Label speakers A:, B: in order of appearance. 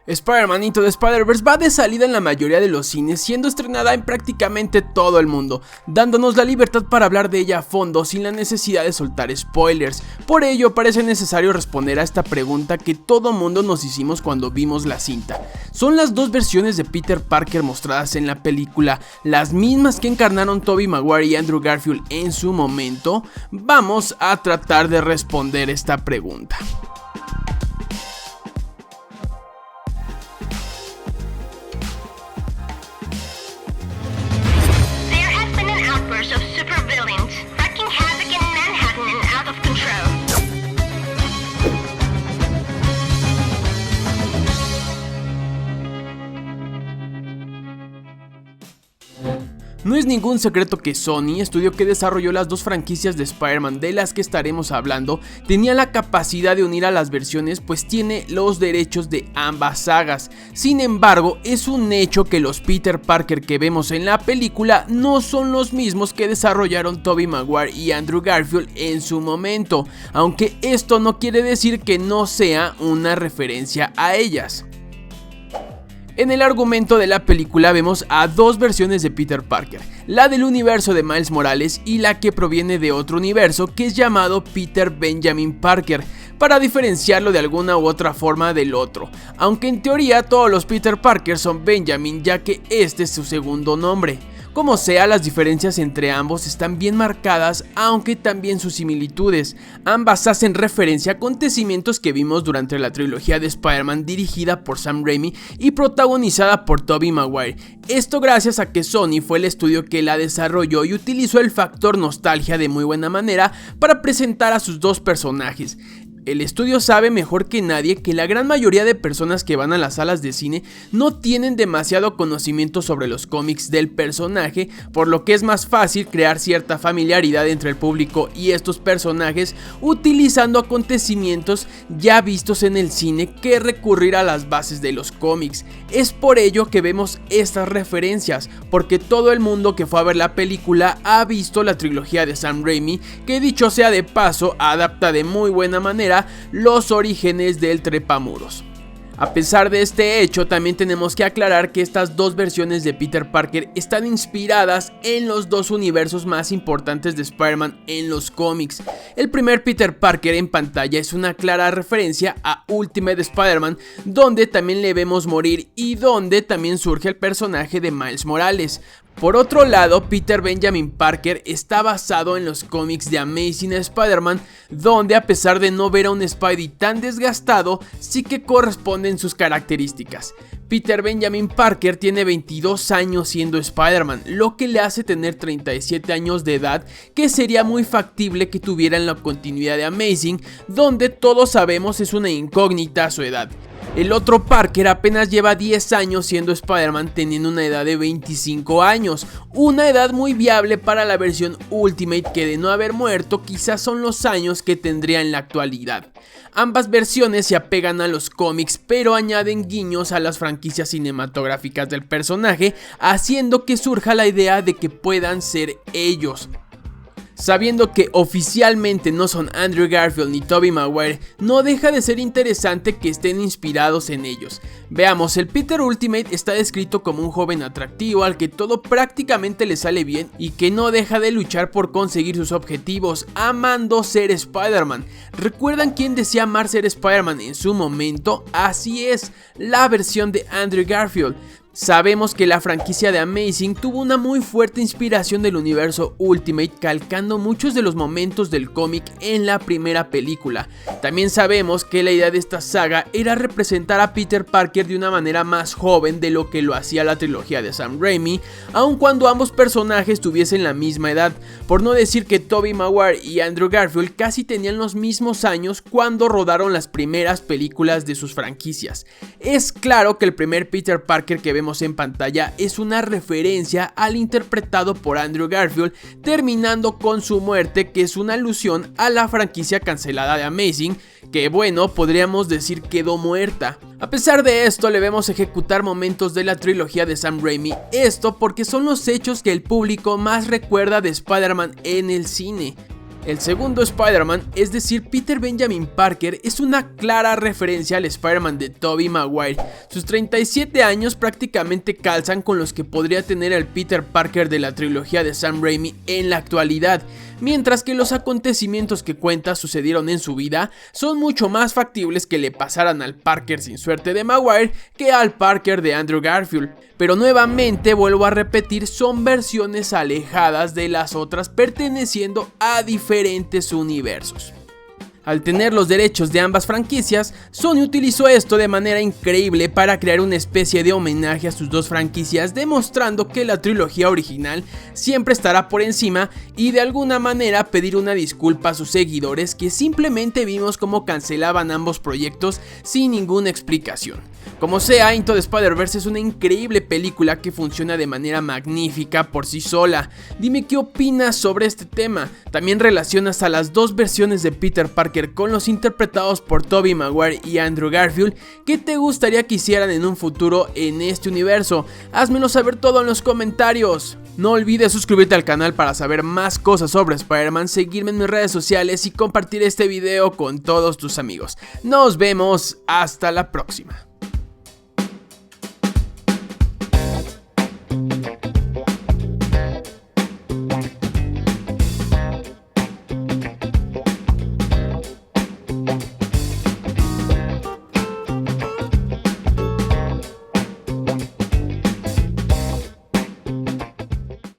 A: Spider-Man Into the Spider-Verse va de salida en la mayoría de los cines, siendo estrenada en prácticamente todo el mundo, dándonos la libertad para hablar de ella a fondo sin la necesidad de soltar spoilers. Por ello parece necesario responder a esta pregunta que todo mundo nos hicimos cuando vimos la cinta. ¿Son las dos versiones de Peter Parker mostradas en la película las mismas que encarnaron Tobey Maguire y Andrew Garfield en su momento? Vamos a tratar de responder esta pregunta.
B: Of supervillains wreaking havoc in Manhattan and out of control.
A: No es ningún secreto que Sony, estudio que desarrolló las dos franquicias de Spider-Man de las que estaremos hablando, tenía la capacidad de unir a las versiones, pues tiene los derechos de ambas sagas. Sin embargo, es un hecho que los Peter Parker que vemos en la película no son los mismos que desarrollaron Tobey Maguire y Andrew Garfield en su momento, aunque esto no quiere decir que no sea una referencia a ellas. En el argumento de la película vemos a dos versiones de Peter Parker, la del universo de Miles Morales y la que proviene de otro universo que es llamado Peter Benjamin Parker, para diferenciarlo de alguna u otra forma del otro, aunque en teoría todos los Peter Parker son Benjamin, ya que este es su segundo nombre. Como sea, las diferencias entre ambos están bien marcadas, aunque también sus similitudes. Ambas hacen referencia a acontecimientos que vimos durante la trilogía de Spider-Man dirigida por Sam Raimi y protagonizada por Tobey Maguire. Esto gracias a que Sony fue el estudio que la desarrolló y utilizó el factor nostalgia de muy buena manera para presentar a sus dos personajes. El estudio sabe mejor que nadie que la gran mayoría de personas que van a las salas de cine no tienen demasiado conocimiento sobre los cómics del personaje, por lo que es más fácil crear cierta familiaridad entre el público y estos personajes utilizando acontecimientos ya vistos en el cine que recurrir a las bases de los cómics. Es por ello que vemos estas referencias, porque todo el mundo que fue a ver la película ha visto la trilogía de Sam Raimi, que dicho sea de paso adapta de muy buena manera los orígenes del trepamuros. A pesar de este hecho, también tenemos que aclarar que estas dos versiones de Peter Parker están inspiradas en los dos universos más importantes de Spider-Man en los cómics. El primer Peter Parker en pantalla es una clara referencia a Ultimate Spider-Man, donde también le vemos morir y donde también surge el personaje de Miles Morales. Por otro lado, Peter Benjamin Parker está basado en los cómics de Amazing Spider-Man, donde a pesar de no ver a un Spidey tan desgastado, sí que corresponden sus características. Peter Benjamin Parker tiene 22 años siendo Spider-Man, lo que le hace tener 37 años de edad, que sería muy factible que tuviera en la continuidad de Amazing, donde todos sabemos es una incógnita a su edad. El otro Parker apenas lleva 10 años siendo Spider-Man, teniendo una edad de 25 años, una edad muy viable para la versión Ultimate, que de no haber muerto quizás son los años que tendría en la actualidad. Ambas versiones se apegan a los cómics, pero añaden guiños a las franquicias cinematográficas del personaje, haciendo que surja la idea de que puedan ser ellos. Sabiendo que oficialmente no son Andrew Garfield ni Tobey Maguire, no deja de ser interesante que estén inspirados en ellos. Veamos, el Peter Ultimate está descrito como un joven atractivo al que todo prácticamente le sale bien y que no deja de luchar por conseguir sus objetivos, amando ser Spider-Man. ¿Recuerdan quién decía amar ser Spider-Man en su momento? Así es, la versión de Andrew Garfield. Sabemos que la franquicia de Amazing tuvo una muy fuerte inspiración del universo Ultimate, calcando muchos de los momentos del cómic en la primera película. También sabemos que la idea de esta saga era representar a Peter Parker de una manera más joven de lo que lo hacía la trilogía de Sam Raimi, aun cuando ambos personajes tuviesen la misma edad, por no decir que Tobey Maguire y Andrew Garfield casi tenían los mismos años cuando rodaron las primeras películas de sus franquicias. Es claro que el primer Peter Parker que vemos en pantalla es una referencia al interpretado por Andrew Garfield, terminando con su muerte, que es una alusión a la franquicia cancelada de Amazing, que bueno, podríamos decir quedó muerta. A pesar de esto, le vemos ejecutar momentos de la trilogía de Sam Raimi, esto porque son los hechos que el público más recuerda de Spider-Man en el cine. El segundo Spider-Man, es decir, Peter Benjamin Parker, es una clara referencia al Spider-Man de Tobey Maguire. Sus 37 años prácticamente calzan con los que podría tener el Peter Parker de la trilogía de Sam Raimi en la actualidad, mientras que los acontecimientos que cuenta sucedieron en su vida son mucho más factibles que le pasaran al Parker sin suerte de Maguire que al Parker de Andrew Garfield. Pero nuevamente vuelvo a repetir, son versiones alejadas de las otras perteneciendo a diferentes universos. Al tener los derechos de ambas franquicias, Sony utilizó esto de manera increíble para crear una especie de homenaje a sus dos franquicias, demostrando que la trilogía original siempre estará por encima y de alguna manera pedir una disculpa a sus seguidores que simplemente vimos cómo cancelaban ambos proyectos sin ninguna explicación. Como sea, Into the Spider-Verse es una increíble película que funciona de manera magnífica por sí sola. Dime qué opinas sobre este tema. ¿También relacionas a las dos versiones de Peter Parker con los interpretados por Tobey Maguire y Andrew Garfield? ¿Qué te gustaría que hicieran en un futuro en este universo? Házmelo saber todo en los comentarios. No olvides suscribirte al canal para saber más cosas sobre Spider-Man, seguirme en mis redes sociales y compartir este video con todos tus amigos. Nos vemos, hasta la próxima.